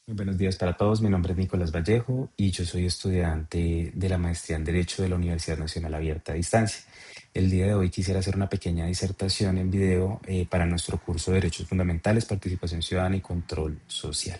Muy buenos días para todos. Mi nombre es Nicolás Vallejo y yo soy estudiante de la maestría en Derecho de la Universidad Nacional Abierta a Distancia. El día de hoy quisiera hacer una pequeña disertación en video para nuestro curso de Derechos Fundamentales, Participación Ciudadana y Control Social.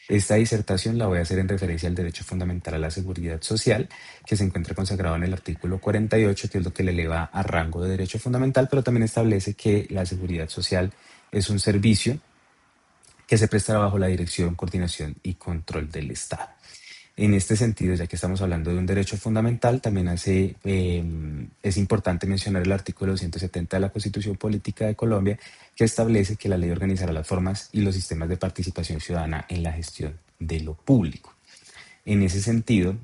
Esta disertación la voy a hacer en referencia al derecho fundamental a la seguridad social, que se encuentra consagrado en el artículo 48, que es lo que le eleva a rango de derecho fundamental, pero también establece que la seguridad social es un servicio que se prestará bajo la dirección, coordinación y control del Estado. En este sentido, ya que estamos hablando de un derecho fundamental, también es importante mencionar el artículo 270 de la Constitución Política de Colombia, que establece que la ley organizará las formas y los sistemas de participación ciudadana en la gestión de lo público. En ese sentido,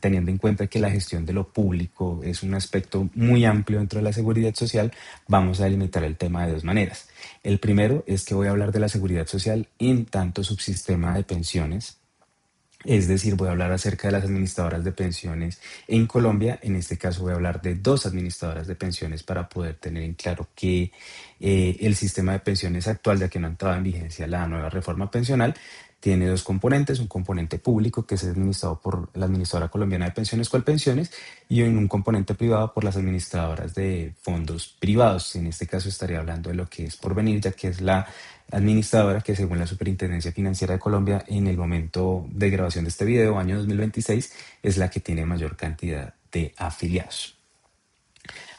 teniendo en cuenta que la gestión de lo público es un aspecto muy amplio dentro de la seguridad social, vamos a delimitar el tema de dos maneras. El primero es que voy a hablar de la seguridad social en tanto subsistema de pensiones, es decir, voy a hablar acerca de las administradoras de pensiones en Colombia. En este caso voy a hablar de dos administradoras de pensiones para poder tener en claro que el sistema de pensiones actual, ya que no ha entrado en vigencia la nueva reforma pensional, tiene dos componentes, un componente público que es administrado por la Administradora Colombiana de Pensiones Colpensiones y un componente privado por las administradoras de fondos privados. En este caso estaría hablando de lo que es Porvenir, ya que es la administradora que según la Superintendencia Financiera de Colombia en el momento de grabación de este video, año 2026, es la que tiene mayor cantidad de afiliados.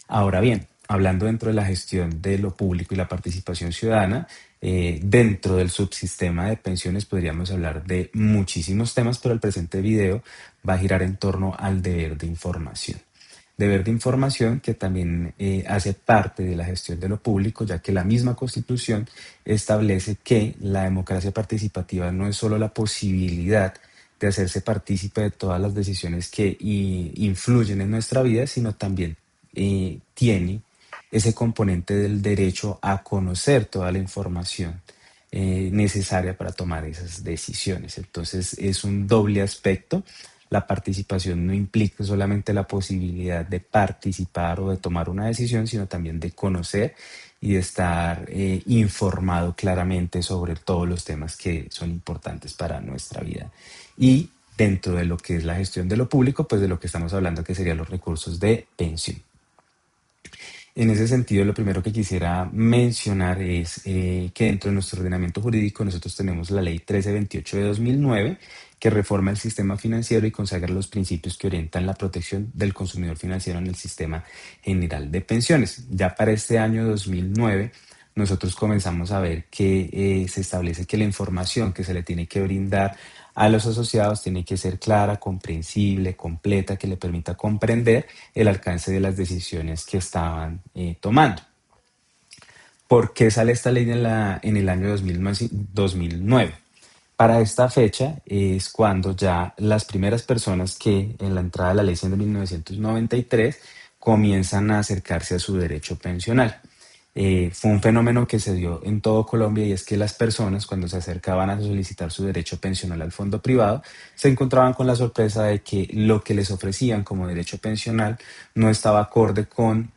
Ahora bien, hablando dentro de la gestión de lo público y la participación ciudadana, dentro del subsistema de pensiones podríamos hablar de muchísimos temas, pero el presente video va a girar en torno al deber de información. Deber de información que también hace parte de la gestión de lo público, ya que la misma Constitución establece que la democracia participativa no es solo la posibilidad de hacerse partícipe de todas las decisiones que influyen en nuestra vida, sino también tiene ese componente del derecho a conocer toda la información necesaria para tomar esas decisiones. Entonces es un doble aspecto. La participación no implica solamente la posibilidad de participar o de tomar una decisión, sino también de conocer y de estar informado claramente sobre todos los temas que son importantes para nuestra vida. Y dentro de lo que es la gestión de lo público, pues de lo que estamos hablando que serían los recursos de pensión. En ese sentido, lo primero que quisiera mencionar es que dentro de nuestro ordenamiento jurídico nosotros tenemos la Ley 1328 de 2009, que reforma el sistema financiero y consagra los principios que orientan la protección del consumidor financiero en el sistema general de pensiones. Ya para este año 2009, nosotros comenzamos a ver que se establece que la información que se le tiene que brindar a los asociados tiene que ser clara, comprensible, completa, que le permita comprender el alcance de las decisiones que estaban tomando. ¿Por qué sale esta ley en el año 2009? Para esta fecha es cuando ya las primeras personas que en la entrada de la ley 100 de 1993 comienzan a acercarse a su derecho pensional. Fue un fenómeno que se dio en todo Colombia y es que las personas cuando se acercaban a solicitar su derecho pensional al fondo privado se encontraban con la sorpresa de que lo que les ofrecían como derecho pensional no estaba acorde con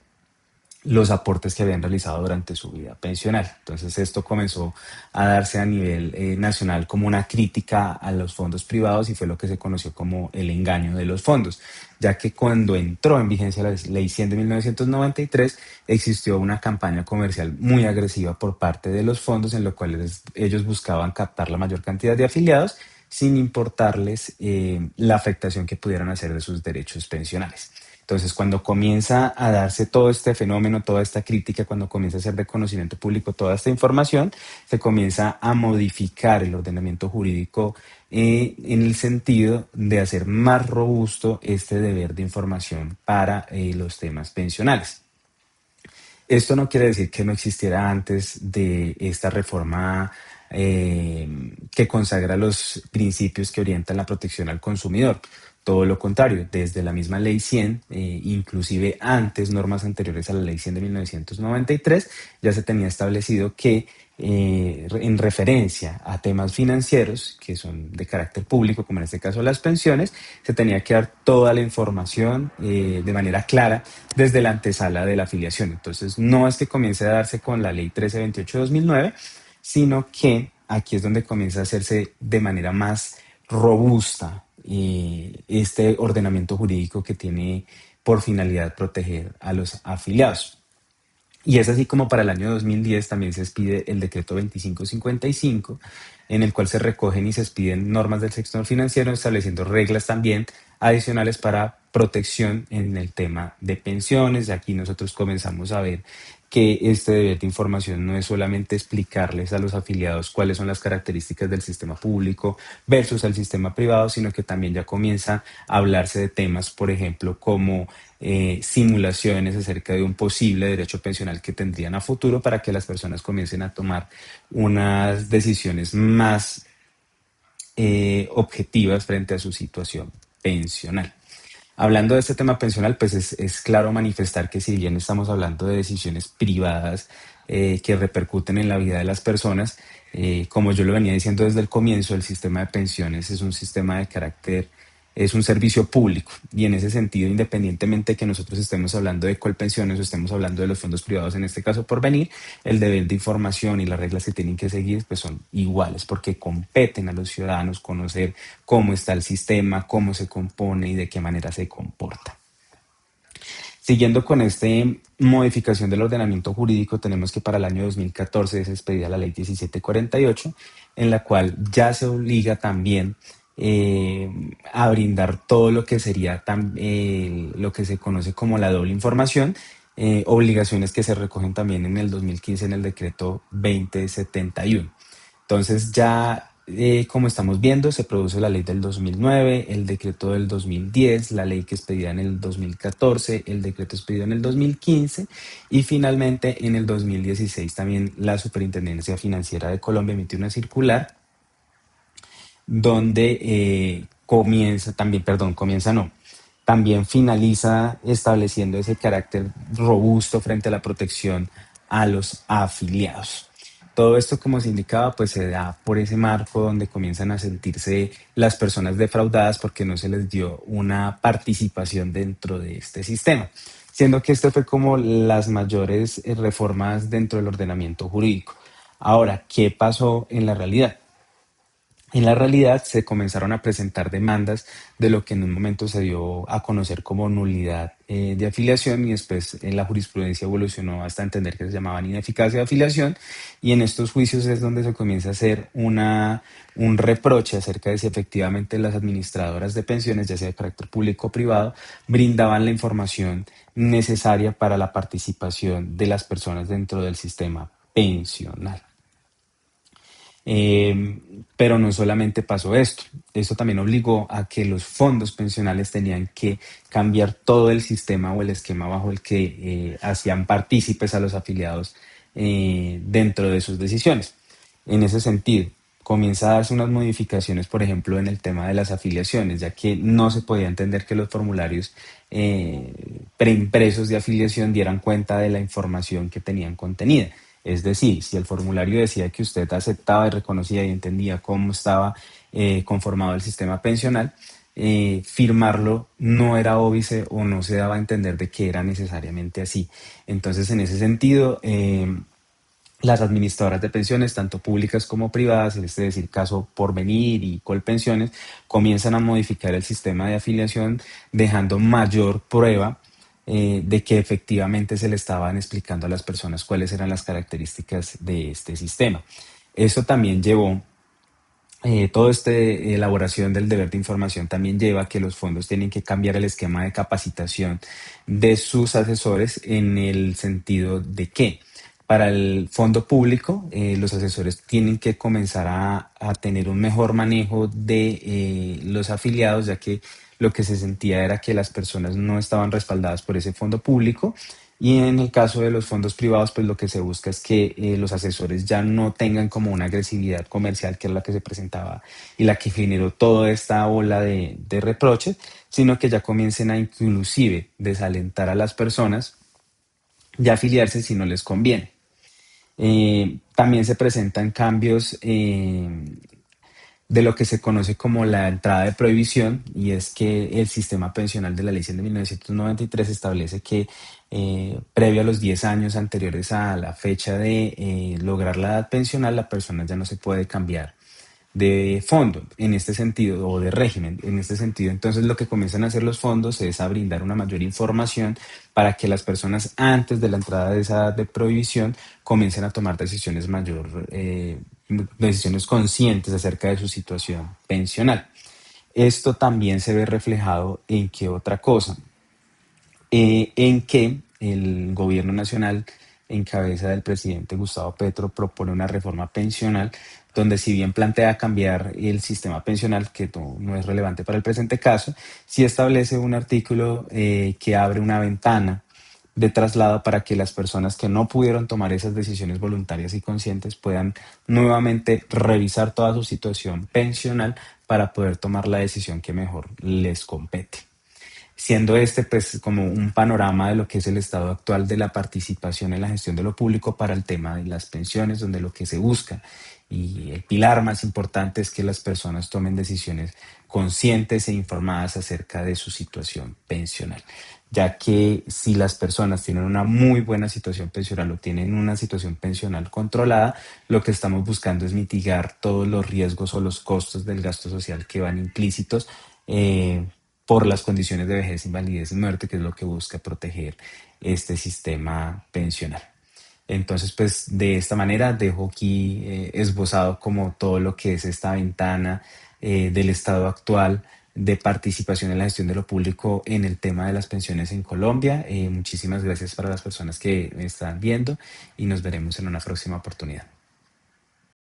los aportes que habían realizado durante su vida pensional. Entonces esto comenzó a darse a nivel nacional como una crítica a los fondos privados y fue lo que se conoció como el engaño de los fondos, ya que cuando entró en vigencia la Ley 100 de 1993 existió una campaña comercial muy agresiva por parte de los fondos en lo cual ellos buscaban captar la mayor cantidad de afiliados sin importarles la afectación que pudieran hacer de sus derechos pensionales. Entonces, cuando comienza a darse todo este fenómeno, toda esta crítica, cuando comienza a hacer de conocimiento público toda esta información, se comienza a modificar el ordenamiento jurídico en el sentido de hacer más robusto este deber de información para los temas pensionales. Esto no quiere decir que no existiera antes de esta reforma que consagra los principios que orientan la protección al consumidor. Todo lo contrario, desde la misma Ley 100, inclusive antes, normas anteriores a la Ley 100 de 1993, ya se tenía establecido que en referencia a temas financieros que son de carácter público, como en este caso las pensiones, se tenía que dar toda la información de manera clara desde la antesala de la afiliación. Entonces, no es que comience a darse con la Ley 1328 de 2009, sino que aquí es donde comienza a hacerse de manera más robusta este ordenamiento jurídico que tiene por finalidad proteger a los afiliados. Y es así como para el año 2010 también se expide el decreto 2555, en el cual se recogen y se expiden normas del sector financiero, estableciendo reglas también adicionales para protección en el tema de pensiones. Aquí nosotros comenzamos a ver que este deber de información no es solamente explicarles a los afiliados cuáles son las características del sistema público versus el sistema privado, sino que también ya comienza a hablarse de temas, por ejemplo, como simulaciones acerca de un posible derecho pensional que tendrían a futuro para que las personas comiencen a tomar unas decisiones más objetivas frente a su situación pensional. Hablando de este tema pensional, pues es claro manifestar que si bien estamos hablando de decisiones privadas que repercuten en la vida de las personas, como yo lo venía diciendo desde el comienzo, el sistema de pensiones es un sistema de carácter, es un servicio público y en ese sentido, independientemente de que nosotros estemos hablando de Colpensiones o estemos hablando de los fondos privados, en este caso por venir, el deber de información y las reglas que tienen que seguir pues son iguales porque competen a los ciudadanos conocer cómo está el sistema, cómo se compone y de qué manera se comporta. Siguiendo con esta modificación del ordenamiento jurídico, tenemos que para el año 2014 es expedida la ley 1748, en la cual ya se obliga también a brindar todo lo que sería lo que se conoce como la doble información, obligaciones que se recogen también en el 2015 en el decreto 2071. Entonces ya, como estamos viendo, se produce la ley del 2009, el decreto del 2010, la ley que expedida en el 2014, el decreto expedido en el 2015 y finalmente en el 2016 también la Superintendencia Financiera de Colombia emitió una circular donde comienza, también, perdón, comienza no, también finaliza estableciendo ese carácter robusto frente a la protección a los afiliados. Todo esto, como se indicaba, pues se da por ese marco donde comienzan a sentirse las personas defraudadas porque no se les dio una participación dentro de este sistema, siendo que esto fue como las mayores reformas dentro del ordenamiento jurídico. Ahora, ¿qué pasó en la realidad? En la realidad se comenzaron a presentar demandas de lo que en un momento se dio a conocer como nulidad de afiliación y después en la jurisprudencia evolucionó hasta entender que se llamaban ineficacia de afiliación y en estos juicios es donde se comienza a hacer un reproche acerca de si efectivamente las administradoras de pensiones, ya sea de carácter público o privado, brindaban la información necesaria para la participación de las personas dentro del sistema pensional. Eh, pero no solamente pasó esto también obligó a que los fondos pensionales tenían que cambiar todo el sistema o el esquema bajo el que hacían partícipes a los afiliados dentro de sus decisiones. En ese sentido, comienza a darse unas modificaciones, por ejemplo, en el tema de las afiliaciones, ya que no se podía entender que los formularios preimpresos de afiliación dieran cuenta de la información que tenían contenida. Es decir, si el formulario decía que usted aceptaba y reconocía y entendía cómo estaba conformado el sistema pensional, firmarlo no era óbice o no se daba a entender de que era necesariamente así. Entonces, en ese sentido, las administradoras de pensiones, tanto públicas como privadas, es decir, caso Porvenir y Colpensiones, comienzan a modificar el sistema de afiliación, dejando mayor prueba de que efectivamente se le estaban explicando a las personas cuáles eran las características de este sistema. Eso también llevó toda esta elaboración del deber de información también lleva a que los fondos tienen que cambiar el esquema de capacitación de sus asesores en el sentido de que para el fondo público los asesores tienen que comenzar a tener un mejor manejo de los afiliados, ya que lo que se sentía era que las personas no estaban respaldadas por ese fondo público y en el caso de los fondos privados, pues lo que se busca es que los asesores ya no tengan como una agresividad comercial, que es la que se presentaba y la que generó toda esta ola de reproches, sino que ya comiencen a inclusive desalentar a las personas y afiliarse si no les conviene. También se presentan cambios de lo que se conoce como la entrada de prohibición, y es que el sistema pensional de la Ley 100 de 1993 establece que previo a los 10 años anteriores a la fecha de lograr la edad pensional, la persona ya no se puede cambiar de fondo en este sentido o de régimen en este sentido. Entonces lo que comienzan a hacer los fondos es a brindar una mayor información para que las personas antes de la entrada de esa edad de prohibición comiencen a tomar decisiones conscientes acerca de su situación pensional. Esto también se ve reflejado en qué otra cosa, en que el gobierno nacional, en cabeza del presidente Gustavo Petro, propone una reforma pensional donde, si bien plantea cambiar el sistema pensional, que no es relevante para el presente caso, sí establece un artículo que abre una ventana de traslado para que las personas que no pudieron tomar esas decisiones voluntarias y conscientes puedan nuevamente revisar toda su situación pensional para poder tomar la decisión que mejor les compete, siendo este pues como un panorama de lo que es el estado actual de la participación en la gestión de lo público para el tema de las pensiones, donde lo que se busca y el pilar más importante es que las personas tomen decisiones conscientes e informadas acerca de su situación pensional, ya que si las personas tienen una muy buena situación pensional o tienen una situación pensional controlada, lo que estamos buscando es mitigar todos los riesgos o los costos del gasto social que van implícitos eh, por las condiciones de vejez, invalidez y muerte, que es lo que busca proteger este sistema pensional. Entonces, pues de esta manera dejo aquí esbozado como todo lo que es esta ventana del estado actual de participación en la gestión de lo público en el tema de las pensiones en Colombia. Muchísimas gracias para las personas que me están viendo y nos veremos en una próxima oportunidad.